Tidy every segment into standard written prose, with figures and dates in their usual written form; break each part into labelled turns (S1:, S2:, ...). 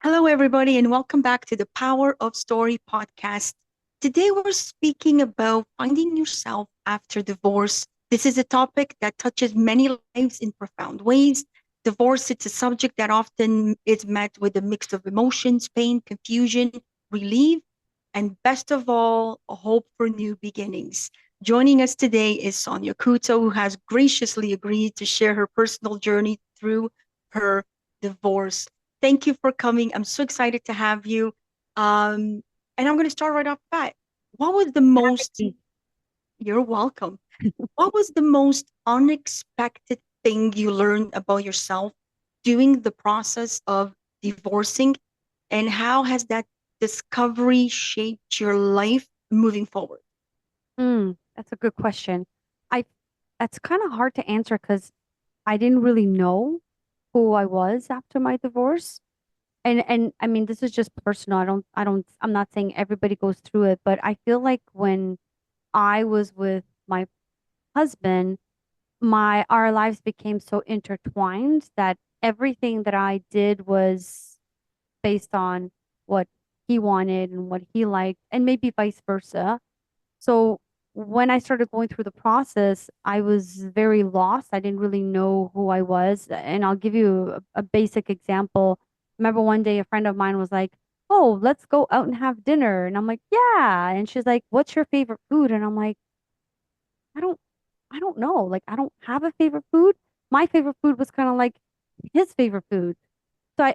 S1: Hello, everybody, and welcome back to the Power of Story podcast. Today, we're speaking about finding yourself after divorce. This is a topic that touches many lives in profound ways. Divorce, it's a subject that often is met with a mix of emotions, pain, confusion, relief, and best of all, a hope for new beginnings. Joining us today is Sonia Couto, who has graciously agreed to share her personal journey through her divorce. Thank you for coming. I'm so excited to have you. And I'm going to start right off the bat. What was the most,
S2: Happy.
S1: you're welcome. What was the most unexpected thing you learned about yourself during the process of divorcing? And how has that discovery shaped your life moving forward?
S2: That's a good question. I That's kind of hard to answer because I didn't really know who I was after my divorce. And I mean, this is just personal. I'm not saying everybody goes through it, but I feel like when I was with my husband, my our lives became so intertwined that everything that I did was based on what he wanted and what he liked, and maybe vice versa. So when I started going through the process, I was very lost. I didn't really know who I was. And I'll give you a basic example. Remember one day a friend of mine was like, "Oh, let's go out and have dinner." And I'm like, "Yeah." And she's like, "What's your favorite food?" And I'm like, "I don't I don't know. Like I don't have a favorite food. My favorite food was kind of like his favorite food." So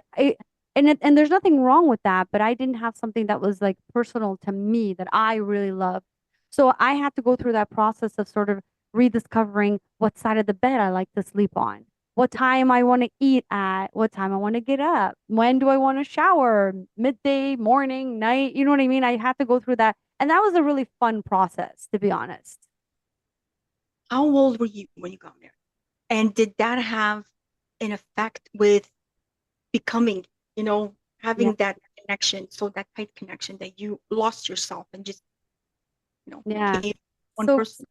S2: and there's nothing wrong with that, but I didn't have something that was like personal to me that I really loved. So I had to go through that process of sort of rediscovering what side of the bed I like to sleep on, what time I want to eat at, what time I want to get up, when do I want to shower, midday, morning, night, you know what I mean? I had to go through that. And that was a really fun process, to be honest.
S1: How old were you when you got married? And did that have an effect with becoming,
S2: Yeah.
S1: having that connection, so that tight connection that you lost yourself and just,
S2: Yeah.
S1: became one
S2: So
S1: person?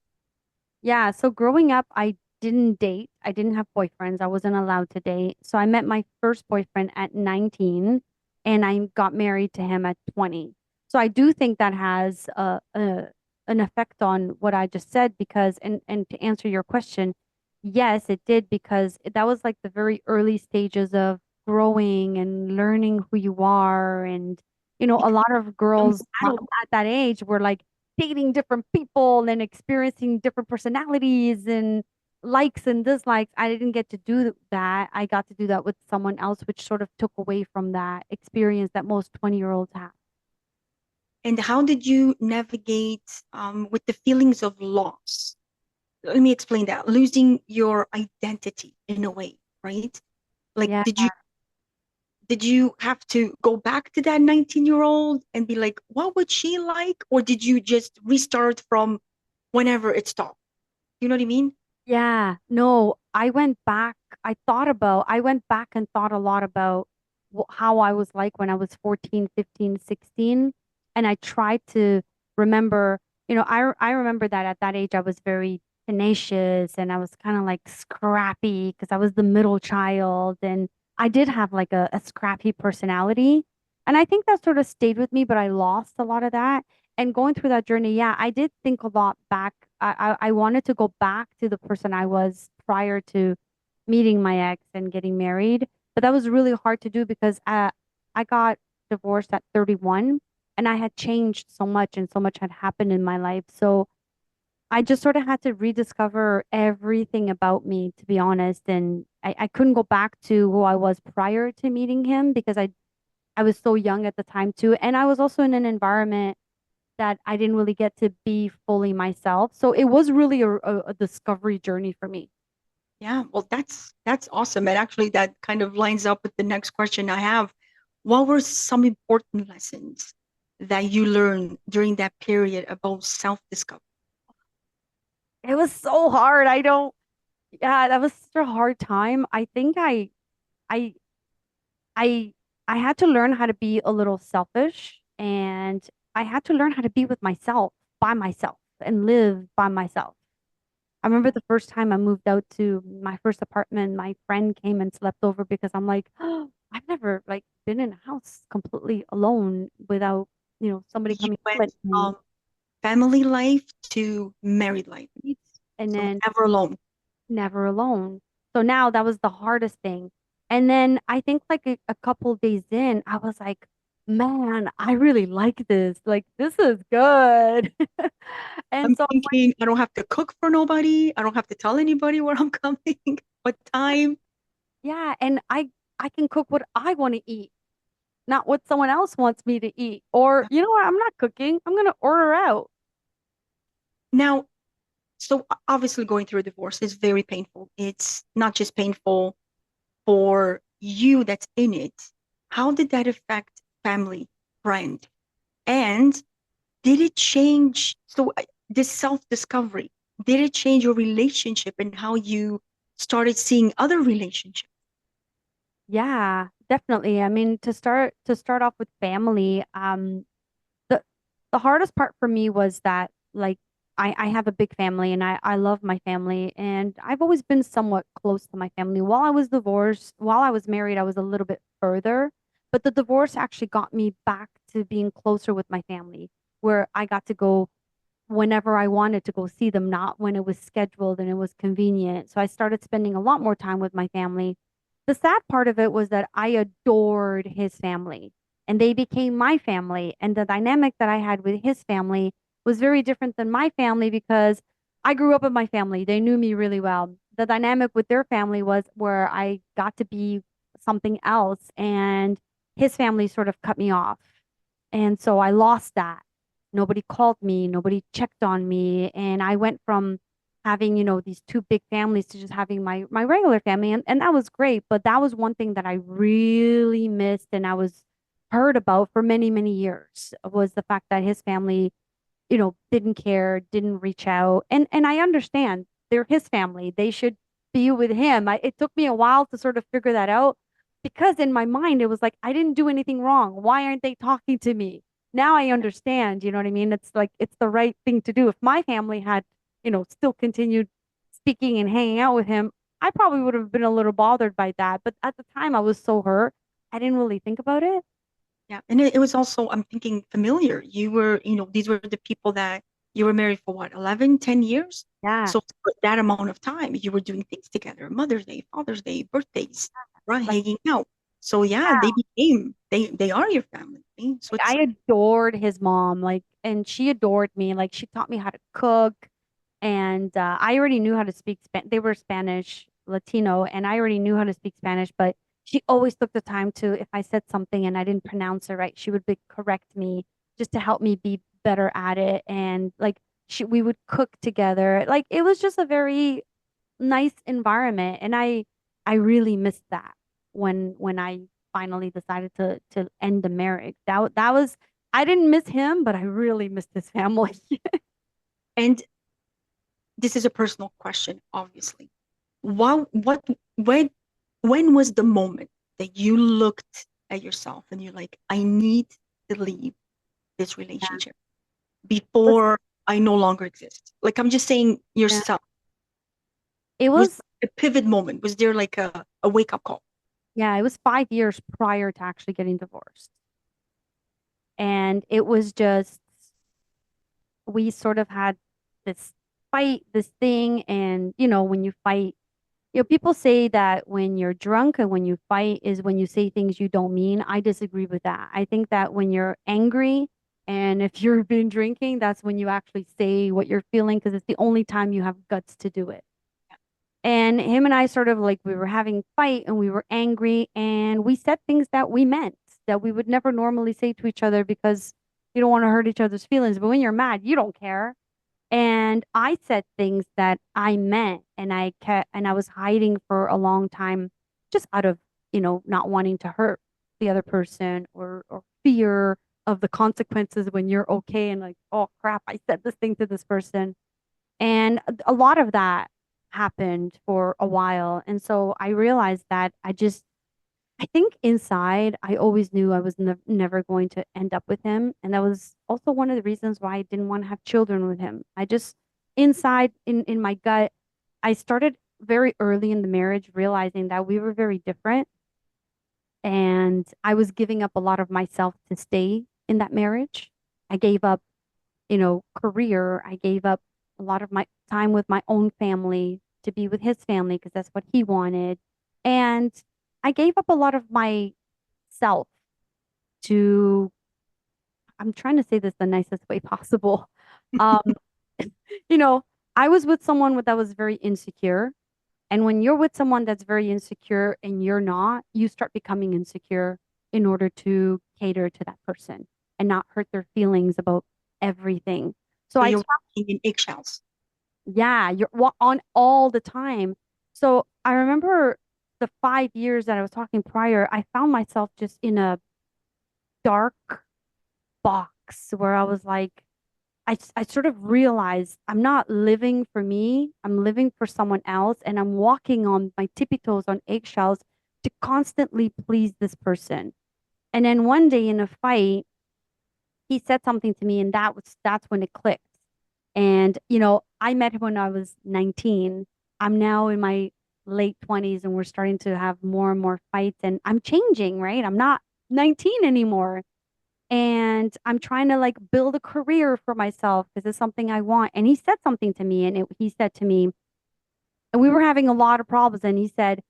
S2: Yeah, so growing up, I didn't date. I didn't have boyfriends. I wasn't allowed to date. So I met my first boyfriend at 19 and I got married to him at 20. So I do think that has an effect on what I just said because and to answer your question, yes, it did because that was like the very early stages of growing and learning who you are and a
S1: Become
S2: lot of
S1: young
S2: girls
S1: adult.
S2: at that age were like dating different people and experiencing different personalities and likes and dislikes. I didn't get to do that. I got to do that with someone else, which sort of took away from that experience that most 20-year-olds have.
S1: And how did you navigate with the feelings of loss? Let me explain that. Losing your identity in a way, right? Like,
S2: Yeah.
S1: did you have to go back to that 19-year-old and be like, what would she like? Or did you just restart from whenever it stopped? You know what I mean?
S2: Yeah. No, I went back. I went back and thought a lot about how I was like when I was 14, 15, 16. And I tried to remember, I remember that at that age I was very tenacious and I was kind of like scrappy because I was the middle child. And I did have like a scrappy personality. And I think that sort of stayed with me, but I lost a lot of that. And going through that journey, yeah, I did think a lot back. I wanted to go back to the person I was prior to meeting my ex and getting married, but that was really hard to do because I got divorced at 31 and I had changed so much and so much had happened in my life. So I just sort of had to rediscover everything about me, to be honest. And I couldn't go back to who I was prior to meeting him because I was so young at the time too. And I was also in an environment that I didn't really get to be fully myself. So it was really a discovery journey for me.
S1: Yeah, well, that's awesome. And actually, that kind of lines up with the next question I have. What were some important lessons that you learned during that period about self-discovery?
S2: It was so hard. Yeah, that was such a hard time. I, I, I had to learn how to be a little selfish and I had to learn how to be with myself by myself and live by myself. I remember the first time I moved out to my first apartment, my friend came and slept over because I'm like, oh, I've never like been in a house completely alone without, somebody
S1: You
S2: coming
S1: went
S2: with me.
S1: from family life to married life.
S2: And
S1: So
S2: then
S1: never alone.
S2: never alone. So now that was the hardest thing. And then I think like a couple days in, I was like, man, I really like this. Like, this is good. And
S1: I'm
S2: so
S1: thinking I don't have to cook for nobody. I don't have to tell anybody where I'm coming, what time.
S2: yeah, and I can cook what I want to eat, not what someone else wants me to eat. Or, you know what? I'm not cooking. I'm gonna order out.
S1: Now, so obviously going through a divorce is very painful. It's not just painful for you that's in it. How did that affect family, friend? And did it change? So this self-discovery, did it change your relationship and how you started seeing other relationships?
S2: Yeah, definitely. I mean, to start off with family, the the hardest part for me was that like I have a big family and I love my family and I've always been somewhat close to my family. While I was divorced, while I was married, I was a little bit further, but the divorce actually got me back to being closer with my family, where I got to go whenever I wanted to go see them, not when it was scheduled and it was convenient. So I started spending a lot more time with my family. The sad part of it was that I adored his family and they became my family. And the dynamic that I had with his family was very different than my family because I grew up with my family. They knew me really well. The dynamic with their family was where I got to be something else and his family sort of cut me off. And so I lost that. Nobody called me, nobody checked on me. And I went from having, these two big families to just having my regular family. And that was great. But that was one thing that I really missed and I was heard about for many, many years was the fact that his family didn't care, didn't reach out. And I understand they're his family. They should be with him. It took me a while to sort of figure that out because in my mind it was like I didn't do anything wrong. Why aren't they talking to me? Now I understand, you know what I mean? It's like it's the right thing to do. If my family had, still continued speaking and hanging out with him, I probably would have been a little bothered by that. But at the time I was so hurt, I didn't really think about it.
S1: Yeah. And it was also, I'm thinking familiar. You were, these were the people that you were married for what, 11, 10 years?
S2: Yeah.
S1: So for that amount of time, you were doing things together, Mother's Day, Father's Day, birthdays, right?
S2: Like
S1: Hanging out. So yeah, they are your family. Right? So
S2: I
S1: it's,
S2: adored his mom, like, and she adored me. Like, she taught me how to cook, and I already knew how to speak Spanish. They were Spanish Latino, and I already knew how to speak Spanish. But she always took the time to, if I said something and I didn't pronounce it right, she would correct me just to help me be better at it. And like, we would cook together. Like, it was just a very nice environment, and I really missed that when I finally decided to end the marriage. That was I didn't miss him, but I really missed his family.
S1: and this is a personal question, obviously. What, when, when was the moment that you looked at yourself and you're like, I need to leave this
S2: Yeah.
S1: relationship
S2: Was
S1: before I no longer exist? Like, I'm just saying
S2: yeah.
S1: yourself.
S2: It
S1: Was
S2: was
S1: there a pivot moment? Was there like a wake up call?
S2: yeah, it was 5 years prior to actually getting divorced. And it was just we sort of had this fight, this thing, and when you fight, people say that when you're drunk and when you fight is when you say things you don't mean. I disagree with that. I think that when you're angry and if you've been drinking, that's when you actually say what you're feeling because it's the only time you have guts to do it. And him and I sort of like we were having a fight and we were angry and we said things that we meant that we would never normally say to each other because you don't want to hurt each other's feelings. But when you're mad, you don't care. And I said things that I meant and I was hiding for a long time just out of, not wanting to hurt the other person or fear of the consequences when you're okay and like, oh crap, I said this thing to this person. And a lot of that happened for a while. And so I realized that I think inside I always knew I was never going to end up with him. And that was also one of the reasons why I didn't want to have children with him. I just inside in my gut, I started very early in the marriage realizing that we were very different, and I was giving up a lot of myself to stay in that marriage. I gave up, career. I gave up a lot of my time with my own family to be with his family because that's what he wanted. And I gave up a lot of myself to, I'm trying to say this the nicest way possible. Um, you know, I was with someone that was very insecure. And when you're with someone that's very insecure and you're not, you start becoming insecure in order to cater to that person and not hurt their feelings about everything. So
S1: So
S2: I
S1: you're
S2: stopped,
S1: walking in eggshells.
S2: yeah, you're on all the time. So I remember the 5 years that I was talking prior, I found myself just in a dark box where I was like, I sort of realized I'm not living for me. I'm living for someone else. And I'm walking on my tippy toes on eggshells to constantly please this person. And then one day in a fight, he said something to me, and that's when it clicked. And, I met him when I was 19. I'm now in my late 20s, and we're starting to have more and more fights. And I'm changing, right? I'm not 19 anymore, and I'm trying to like build a career for myself because it's something I want. And he said something to me, and he said to me, and we were having a lot of problems, and he said,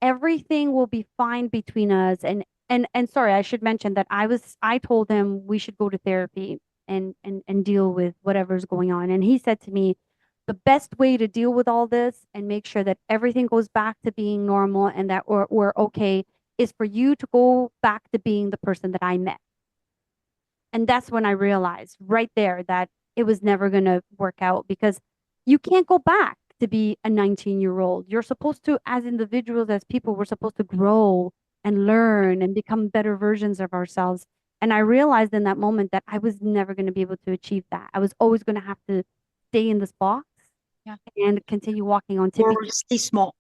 S2: everything will be fine between us. And sorry, I should mention that I told him we should go to therapy and deal with whatever's going on. And he said to me, the best way to deal with all this and make sure that everything goes back to being normal and that we're okay is for you to go back to being the person that I met. And that's when I realized right there that it was never going to work out because you can't go back to be a 19-year-old. You're supposed to, as individuals, as people, we're supposed to grow and learn and become better versions of ourselves. And I realized in that moment that I was never going to be able to achieve that. I was always going to have to stay in this box
S1: Yeah.
S2: and continue walking on tippy
S1: Or
S2: toes,
S1: stay small.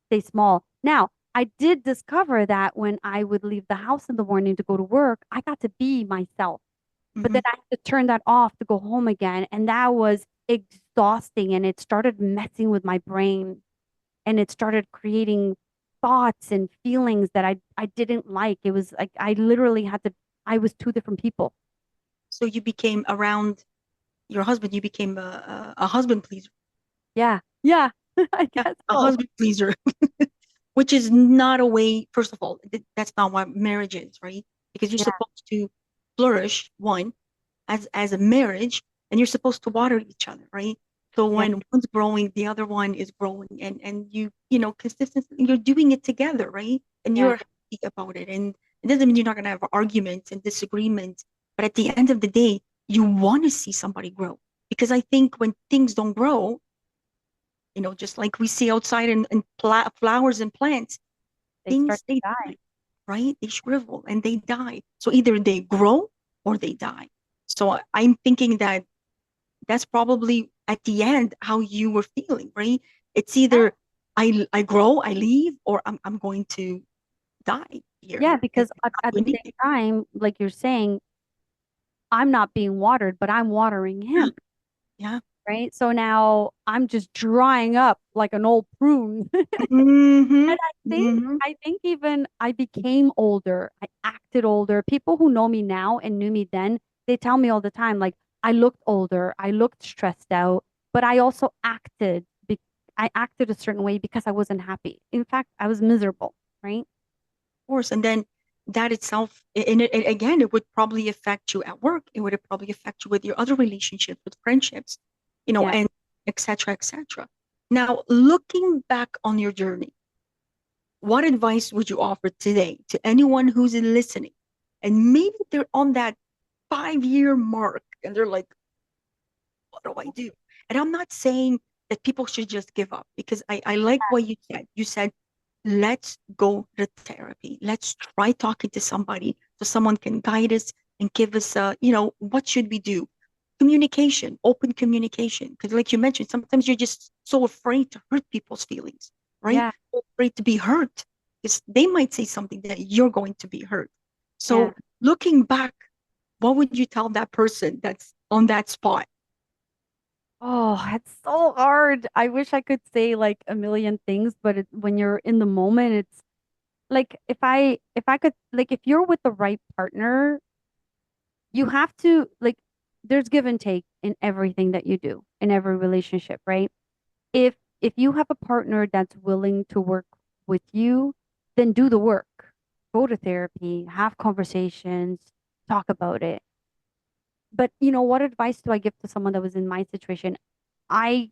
S2: stay small. Now, I did discover that when I would leave the house in the morning to go to work, I got to be myself, but
S1: Hmm.
S2: then I had to turn that off to go home again. And that was exhausting. And it started messing with my brain. And it started creating thoughts and feelings that I didn't like. It was like I literally had to, I was two different people.
S1: So you became around your husband, you became a husband pleaser.
S2: Yeah. Yeah. I
S1: Yeah,
S2: guess
S1: a
S2: so.
S1: husband pleaser, which is not a way, first of all, that's not what marriage is, right? Because you're
S2: Yeah.
S1: supposed to flourish, one, as a marriage, and you're supposed to water each other, right? So
S2: Yeah.
S1: when one's growing, the other one is growing, and you know consistently you're doing it together, right? And
S2: Yeah.
S1: you're happy about it, and it doesn't mean you're not gonna have arguments and disagreements, but at the end of the day, you want to see somebody grow, because I think when things don't grow, just like we see outside in flowers and plants,
S2: They start
S1: things
S2: to
S1: they
S2: die.
S1: die, right? They shrivel and they die. So either they grow or they die. So I'm thinking that that's probably at the end how you were feeling, right? It's
S2: Yeah.
S1: either I grow, I leave, or I'm going to die here
S2: Yeah.
S1: and
S2: Because
S1: not
S2: at
S1: do
S2: the same
S1: anything.
S2: time, like you're saying, I'm not being watered, but I'm watering
S1: Yeah,
S2: him.
S1: yeah.
S2: Right. So now I'm just drying up like an old prune.
S1: Mm-hmm.
S2: And
S1: Mm-hmm.
S2: I think even I became older. I acted older. People who know me now and knew me then, they tell me all the time, like I looked older, I looked stressed out, but I also I acted a certain way because I wasn't happy. In fact, I was miserable, right?
S1: Course. And then that itself, and again, it would probably affect you at work. It would probably affect you with your other relationships, with friendships,
S2: Yeah.
S1: and et cetera, et cetera. Now, looking back on your journey, what advice would you offer today to anyone who's listening? And maybe they're on that 5 year mark and they're like, what do I do? And I'm not saying that people should just give up, because I like what you said. You said, let's go to therapy. Let's try talking to somebody so someone can guide us and give us what should we do? Communication, open communication. Because like you mentioned, sometimes you're just so afraid to hurt people's feelings, right?
S2: Yeah.
S1: So afraid to be hurt because they might say something that you're going to be hurt.
S2: Yeah.
S1: So looking back, what would you tell that person that's on that spot?
S2: Oh, it's so hard. I wish I could say like a million things, but when you're in the moment, it's like if I could like if you're with the right partner, you have to like there's give and take in everything that you do in every relationship, right? If if you have a partner that's willing to work with you, then do the work. Go to therapy, have conversations, talk about it. But what advice do I give to someone that was in my situation? I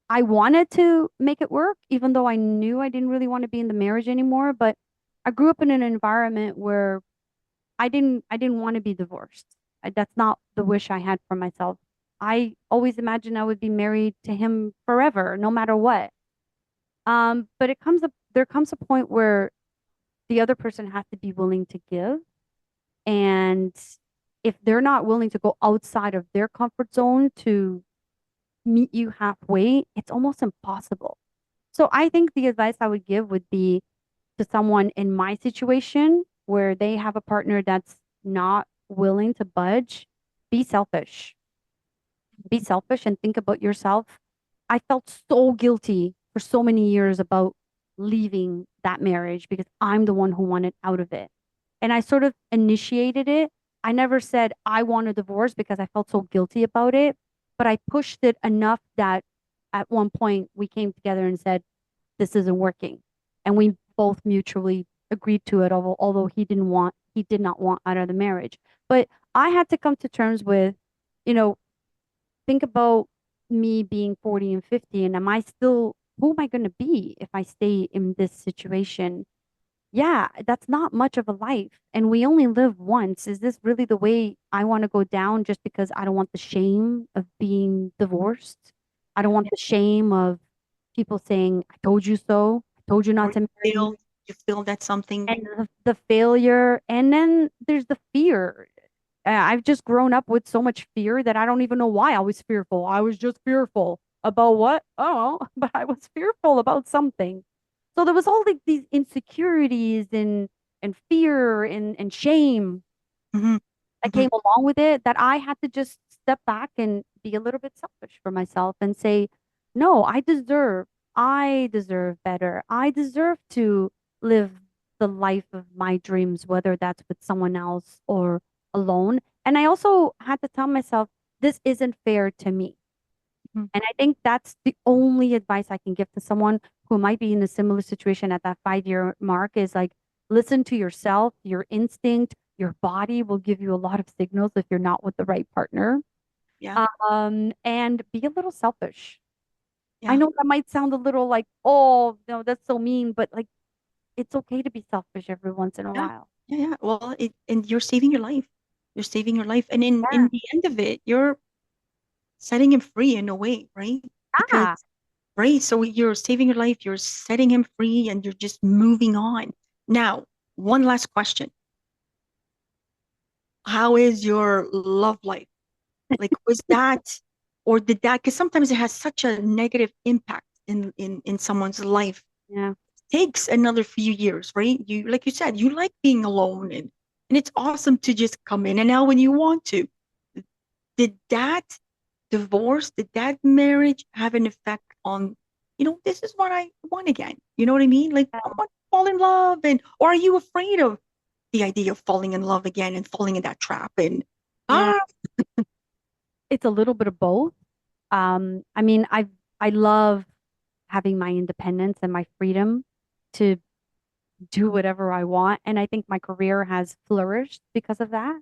S2: I wanted to make it work, even though I knew I didn't really want to be in the marriage anymore. But I grew up in an environment where I didn't want to be divorced. That's not the wish I had for myself. I always imagined I would be married to him forever, no matter what. But there comes a point where the other person has to be willing to give. And if they're not willing to go outside of their comfort zone to meet you halfway, it's almost impossible. So I think the advice I would give would be to someone in my situation where they have a partner that's not willing to budge, be selfish. Be selfish and think about yourself. I felt so guilty for so many years about leaving that marriage because I'm the one who wanted out of it. And I sort of initiated it. I never said I want a divorce because I felt so guilty about it, but I pushed it enough that at one point we came together and said, this isn't working. And we both mutually agreed to it, although he did not want out of the marriage. But I had to come to terms with, you know, think about me being 40 and 50, and who am I going to be if I stay in this situation? Yeah, that's not much of a life. And we only live once. Is this really the way I want to go down just because I don't want the shame of being divorced? I don't
S1: Yeah.
S2: want the shame of people saying, I told you so. I told you not
S1: Or
S2: to marry me.
S1: you feel that something.
S2: And the failure. And then there's the fear. I've just grown up with so much fear that I don't even know why I was fearful. I was just fearful about what? Oh, but I was fearful about something. So there was all like these insecurities and fear and shame
S1: Hmm.
S2: that
S1: Hmm.
S2: came along with it that I had to just step back and be a little bit selfish for myself and say, no, I deserve better. I deserve to live the life of my dreams, whether that's with someone else or alone. And I also had to tell myself, this isn't fair to me.
S1: Hmm.
S2: And I think that's the only advice I can give to someone who might be in a similar situation at that 5 year mark is like, listen to yourself, your instinct, your body will give you a lot of signals if you're not with the right partner.
S1: Yeah.
S2: And be a little selfish. I
S1: Yeah.
S2: know that might sound a little like, oh, no, that's so mean, but like, it's okay to be selfish every once in a
S1: Yeah.
S2: while.
S1: Yeah. Yeah. Well, and you're saving your life. You're saving your life. And in
S2: Yeah.
S1: the end of it, you're setting him free in a way, right? Because,
S2: Yeah.
S1: right. So you're saving your life, you're setting him free, and you're just moving on. Now, one last question. How is your love life? Like, was that, or did that, because sometimes it has such a negative impact in someone's life.
S2: Yeah.
S1: Takes another few years, right? You, like you said, you like being alone, and it's awesome to just come in and out when you want to. Did that divorce, did that marriage have an effect on, this is what I want again? You know what I mean? Like, I want to fall in love, and or are you afraid of the idea of falling in love again and falling in that trap? And
S2: Yeah.
S1: ah,
S2: It's a little bit of both. I mean, I love having my independence and my freedom to do whatever I want. And I think my career has flourished because of that.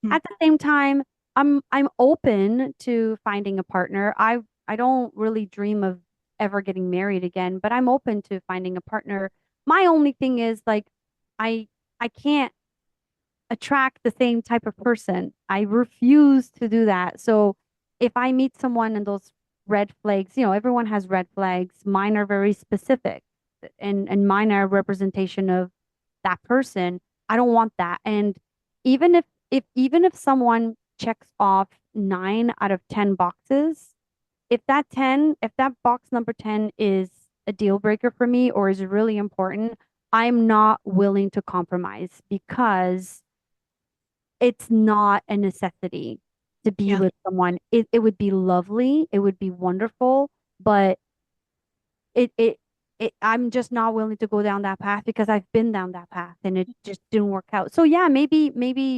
S1: hmm,
S2: At the same time, I'm open to finding a partner. I don't really dream of ever getting married again, but I'm open to finding a partner. My only thing is like I I can't attract the same type of person. I refuse to do that. So if I meet someone and those red flags, everyone has red flags. Mine are very specific and mine are a representation of that person. I don't want that. And even if someone checks off 9 out of 10 boxes, if that box number 10 is a deal breaker for me or is really important, I'm not willing to compromise because it's not a necessity. to be
S1: Yeah.
S2: with someone. It would be lovely, it would be wonderful, but it it I'm just not willing to go down that path because I've been down that path and it just didn't work out. So yeah, maybe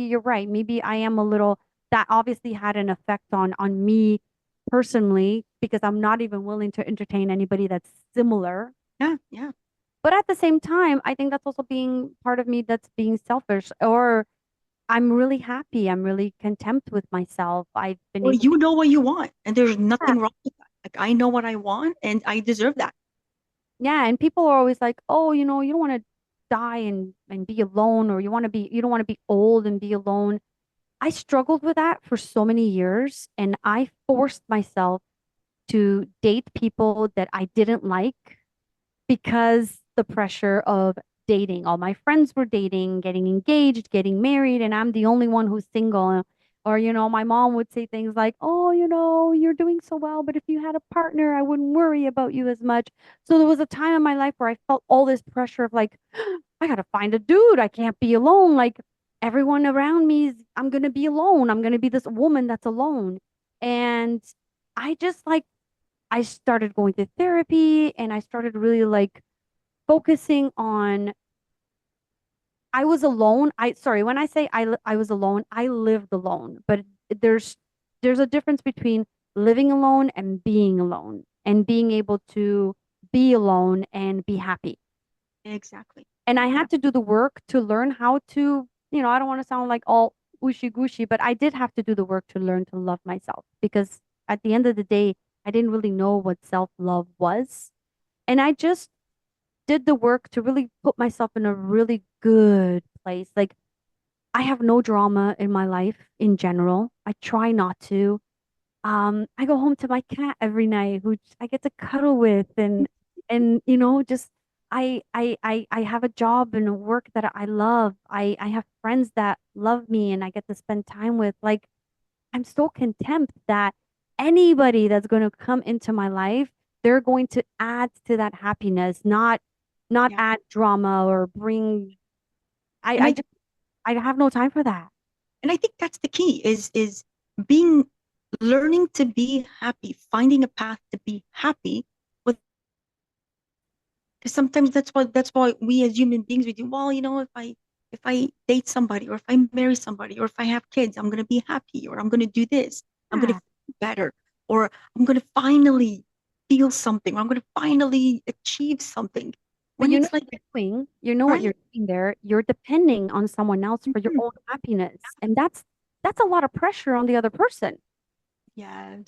S2: you're right. Maybe I am a little, that obviously had an effect on me personally because I'm not even willing to entertain anybody that's similar.
S1: Yeah. Yeah.
S2: But at the same time, I think that's also being part of me that's being selfish, or I'm really happy. I'm really content with myself. I've been
S1: Or
S2: able to,
S1: you know what you want, and there's
S2: yeah,
S1: nothing wrong with that. Like I know what I want, and I deserve that.
S2: yeah. And people are always like, oh, you don't want to die and be alone, or you don't want to be old and be alone. I struggled with that for so many years, and I forced myself to date people that I didn't like because the pressure of dating. All my friends were dating, getting engaged, getting married, and I'm the only one who's single. Or, my mom would say things like, oh, you're doing so well, but if you had a partner, I wouldn't worry about you as much. So there was a time in my life where I felt all this pressure of like, I gotta find a dude. I can't be alone. Like everyone around me is, I'm gonna be alone. I'm gonna be this woman that's alone. And I just like, I started going to therapy and I started really like focusing on, I was alone. Sorry, when I say I was alone, I lived alone. But there's there's a difference between living alone and being alone and being able to be alone and be happy.
S1: Exactly.
S2: And I
S1: Yeah.
S2: had to do the work to learn how to, I don't want to sound like all wishy gushy, but I did have to do the work to learn to love myself because at the end of the day, I didn't really know what self-love was. And I just did the work to really put myself in a really good place. Like I have no drama in my life in general. I try not to. I go home to my cat every night, who I get to cuddle with, and just I have a job and a work that I love. I have friends that love me, and I get to spend time with. Like I'm so content that anybody that's going to come into my life, they're going to add to that happiness, not
S1: Yeah.
S2: add drama or bring. I
S1: And
S2: I
S1: I
S2: just I have no time for that.
S1: and I think that's the key is being learning to be happy, finding a path to be happy with, because sometimes that's why we as human beings we do, well, if I date somebody, or if I marry somebody, or if I have kids, I'm gonna be happy, or I'm gonna do this, I'm gonna
S2: Yeah.
S1: feel better, or I'm gonna finally feel something, or I'm gonna finally achieve something.
S2: But
S1: When it's like,
S2: you know what
S1: right?
S2: you're doing there. You're depending on someone else for your
S1: Mhm.
S2: own happiness. And that's a lot of pressure on the other person,
S1: Yes,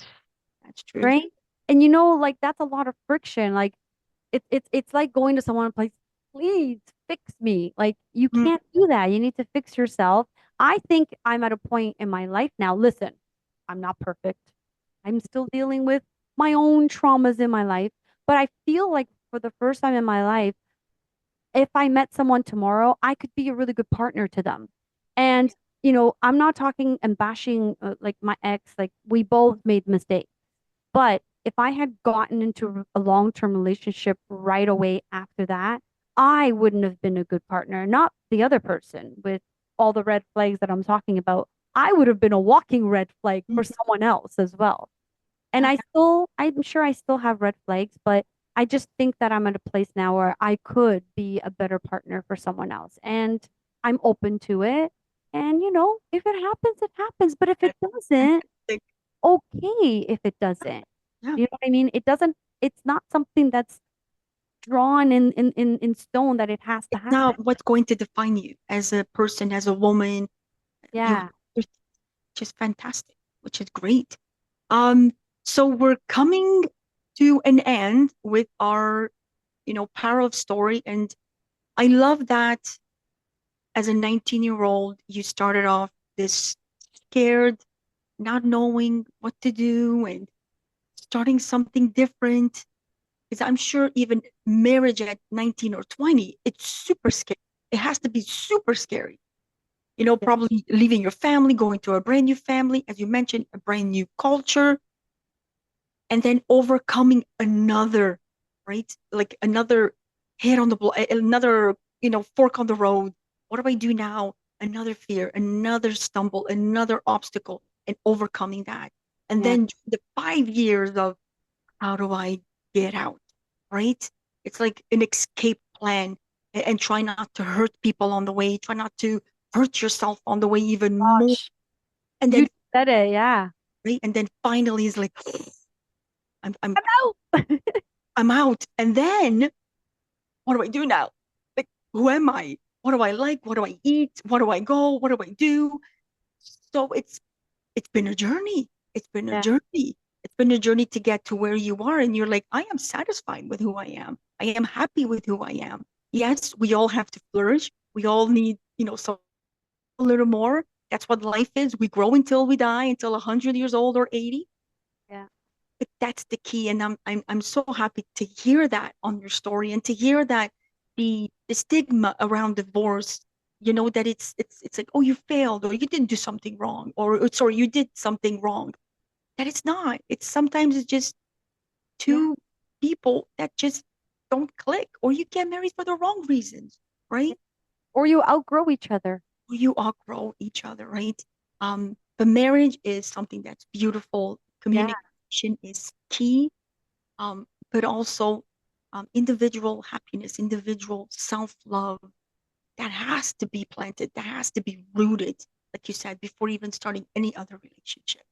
S1: that's true.
S2: right? And like that's a lot of friction. Like it's like going to someone and like, please fix me. Like you
S1: Mm.
S2: can't do that. You need to fix yourself. I think I'm at a point in my life now. Listen, I'm not perfect. I'm still dealing with my own traumas in my life, but I feel like for the first time in my life, if I met someone tomorrow, I could be a really good partner to them. And, I'm not talking and bashing like my ex, like we both made mistakes. But if I had gotten into a long-term relationship right away after that, I wouldn't have been a good partner, not the other person with all the red flags that I'm talking about. I would have been a walking red flag for
S1: Mhm.
S2: someone else as well. And
S1: Yeah.
S2: I'm sure I still have red flags, but I just think that I'm at a place now where I could be a better partner for someone else. And I'm open to it. And, if it happens, it happens. But if it
S1: That's
S2: doesn't,
S1: fantastic.
S2: okay if it doesn't.
S1: Yeah.
S2: You know what I mean? It's not something that's drawn in stone that it has to
S1: It's
S2: happen.
S1: not what's going to define you as a person, as a woman. You,
S2: Yeah.
S1: you're just fantastic, which is great. Um, so we're coming to an end with our, power of story. And I love that as a 19-year-old, you started off this scared, not knowing what to do, and starting something different. Because I'm sure even marriage at 19 or 20, it's super scary. It has to be super scary.
S2: Yeah.
S1: Probably leaving your family, going to a brand new family, as you mentioned, a brand new culture, and then overcoming another, right? Like another hit on the blow, another, fork on the road. What do I do now? Another fear, another stumble, another obstacle. and overcoming that. And
S2: Yeah.
S1: then the 5 years of how do I get out, right? It's like an escape plan and try not to hurt people on the way, try not to hurt yourself on the way even more.
S2: Gosh,
S1: And
S2: you
S1: then,
S2: said it. Yeah.
S1: right? And then finally it's like, I'm
S2: I'm out.
S1: I'm out. And then what do I do now? Like, who am I? What do I like? What do I eat? What do I go? What do I do? So it's been a journey. It's been a
S2: Yeah.
S1: journey. It's been a journey to get to where you are. And you're like, I am satisfied with who I am. I am happy with who I am. Yes, we all have to flourish. We all need, some a little more. That's what life is. We grow until we die, until 100 years old or 80.
S2: Yeah.
S1: But that's the key. And I'm so happy to hear that on your story and to hear that the stigma around divorce, that it's like, oh, you failed or you didn't do something wrong, or sorry, you did something wrong. That it's not. It's just
S2: Yeah.
S1: two people that just don't click, or you get married for the wrong reasons,
S2: Yeah.
S1: right?
S2: Or you outgrow each other.
S1: Or you outgrow each other, right? The marriage is something that's beautiful.
S2: Yeah.
S1: Communication is key, but also individual happiness, individual self-love, that has to be planted, that has to be rooted, like you said, before even starting any other relationship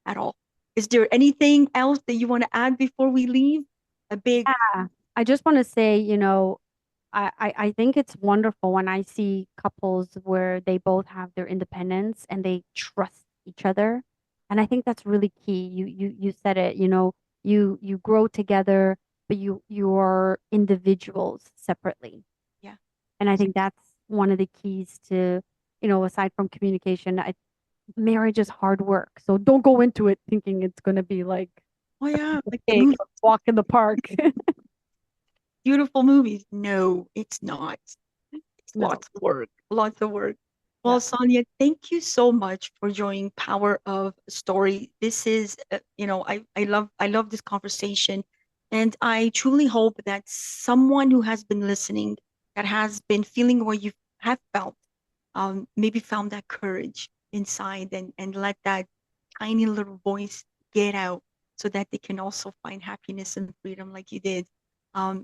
S1: at all. Is there anything else that you want to add before we leave? A big,
S2: Yeah. I just want to say, I think it's wonderful when I see couples where they both have their independence and they trust each other. And I think that's really key. You said it, you grow together, but you're individuals separately.
S1: yeah,
S2: And I think that's one of the keys to, aside from communication, marriage is hard work. So don't go into it thinking it's going to be like
S1: oh
S2: a
S1: yeah,
S2: piece of
S1: like the
S2: cake
S1: movie,
S2: or walk in the park.
S1: beautiful movies. No, it's not. It's
S2: No.
S1: lots of work, lots of work.
S2: Yeah.
S1: Well, Sonia, thank you so much for joining Power of Story. This is, I love this conversation, and I truly hope that someone who has been listening, that has been feeling what you have felt, maybe found that courage inside and let that tiny little voice get out so that they can also find happiness and freedom like you did.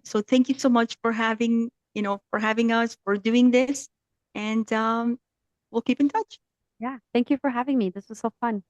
S1: So thank you so much for having us, for doing this, and we'll keep in touch.
S2: Yeah. Thank you for having me. This was so fun.